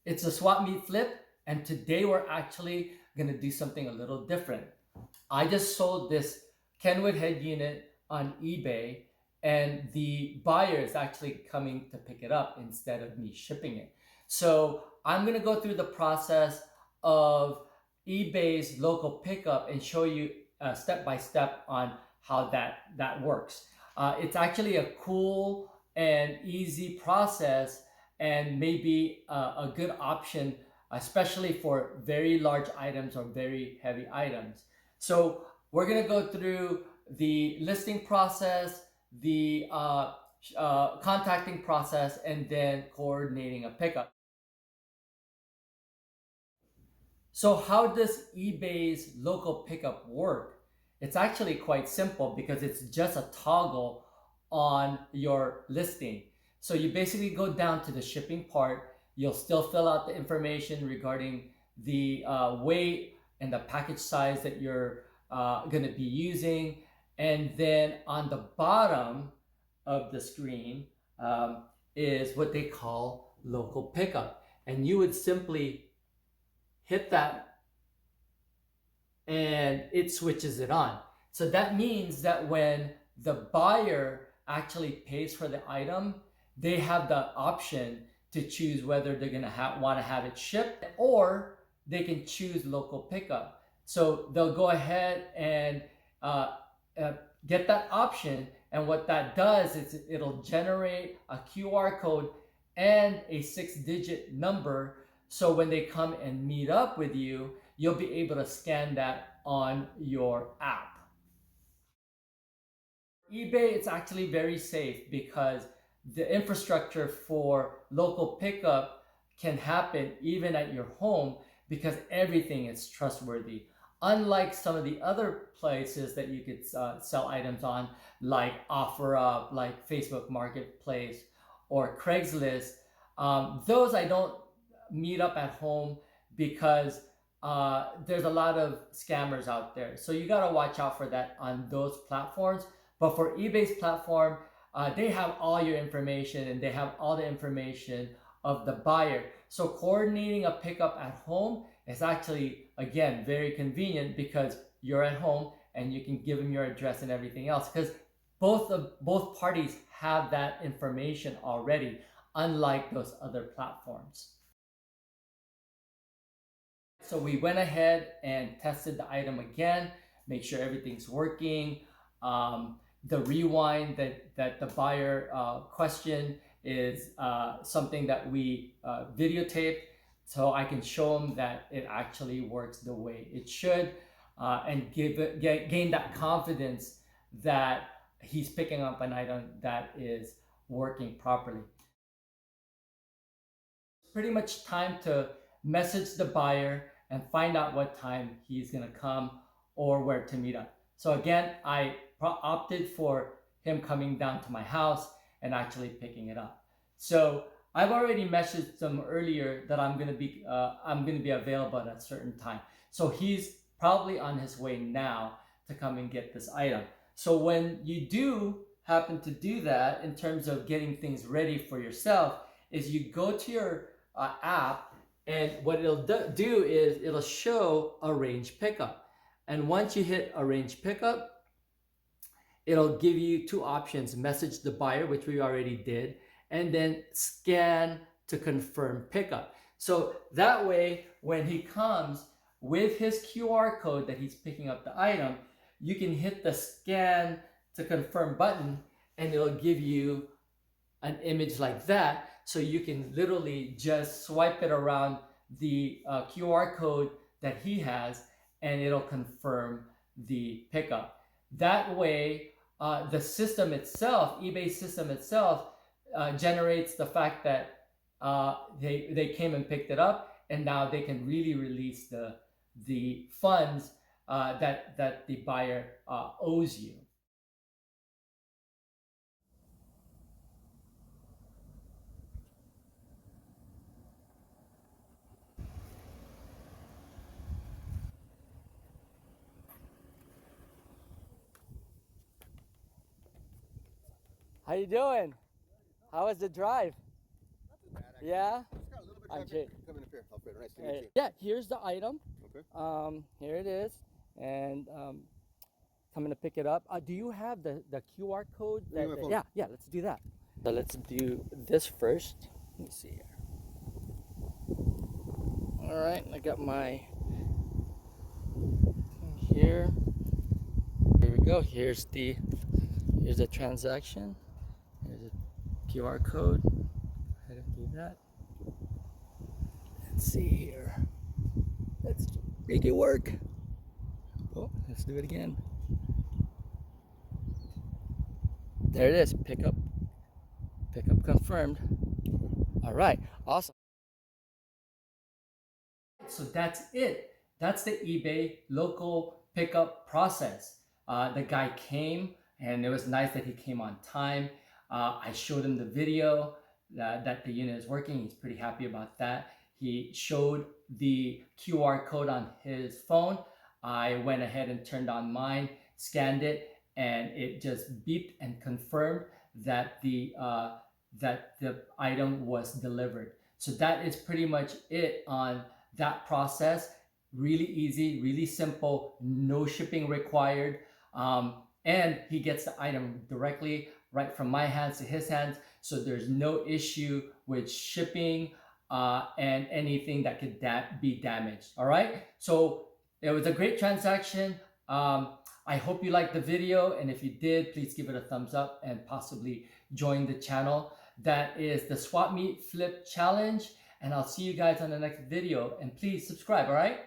It's a swap meet flip, and today we're actually gonna do something a little different. I just sold this Kenwood head unit on eBay, and the buyer is actually coming to pick it up instead of me shipping it. So I'm gonna go through the process of eBay's local pickup and show you step by step on how that works. It's actually a cool and easy process, and maybe a good option, especially for very large items or very heavy items. So we're gonna go through the listing process, the contacting process, and then coordinating a pickup. So how does eBay's local pickup work? It's actually quite simple because it's just a toggle on your listing. So you basically go down to the shipping part. You'll still fill out the information regarding the weight and the package size that you're going to be using. And then on the bottom of the screen is what they call local pickup. And you would simply hit that and it switches it on. So that means that when the buyer actually pays for the item, they have the option to choose whether they're going to want to have it shipped, or they can choose local pickup. So they'll go ahead and uh, uh, get that option. And what that does is it'll generate a QR code and a 6-digit number. So when they come and meet up with you, you'll be able to scan that on your app. eBay, it's actually very safe because the infrastructure for local pickup can happen even at your home because everything is trustworthy. Unlike some of the other places that you could sell items on, like OfferUp, like Facebook Marketplace, or Craigslist, those I don't meet up at home because there's a lot of scammers out there. So you got to watch out for that on those platforms. But for eBay's platform, they have all your information and they have all the information of the buyer. So coordinating a pickup at home is actually, again, very convenient because you're at home and you can give them your address and everything else, because both parties have that information already, unlike those other platforms. So we went ahead and tested the item again, make sure everything's working. The rewind that the buyer question is something that we videotaped, so I can show them that it actually works the way it should, and gain that confidence that he's picking up an item that is working properly. Pretty much time to message the buyer and find out what time he's going to come or where to meet up. So again, I opted for him coming down to my house and actually picking it up. So I've already messaged them earlier that I'm going to be available at a certain time. So he's probably on his way now to come and get this item. So when you do happen to do that, in terms of getting things ready for yourself, is you go to your app, and what it'll do is it'll show arrange pickup. And once you hit arrange pickup, it'll give you two options: message the buyer, which we already did, and then scan to confirm pickup. So that way, when he comes with his QR code that he's picking up the item, you can hit the scan to confirm button and it'll give you an image like that. So you can literally just swipe it around the QR code that he has and it'll confirm the pickup. That way, the system itself, eBay system itself, generates the fact that they came and picked it up, and now they can really release the funds that the buyer owes you. How you doing? How was the drive? Yeah? I'm Jay. Come in here. I'll fit. Nice to meet you. Yeah, here's the item. Okay. Here it is, and coming to pick it up. Do you have the QR code? Yeah, my phone. Yeah, let's do that. So let's do this first. Let me see here. All right, I got my here. Here we go. Here's the transaction. Here's a QR code. Go ahead and do that. Let's see here. Let's make it work. Oh, let's do it again. There it is. Pickup confirmed. All right, awesome. So that's it. That's the eBay local pickup process. The guy came, and it was nice that he came on time. I showed him the video that the unit is working. He's pretty happy about that. He showed the QR code on his phone. I went ahead and turned on mine, scanned it, and it just beeped and confirmed that the item was delivered. So that is pretty much it on that process. Really easy, really simple, no shipping required. And he gets the item directly right from my hands to his hands. So there's no issue with shipping and anything that could be damaged. All right. So it was a great transaction. I hope you liked the video. And if you did, please give it a thumbs up and possibly join the channel. That is the swap meet flip challenge. And I'll see you guys on the next video. And please subscribe. All right.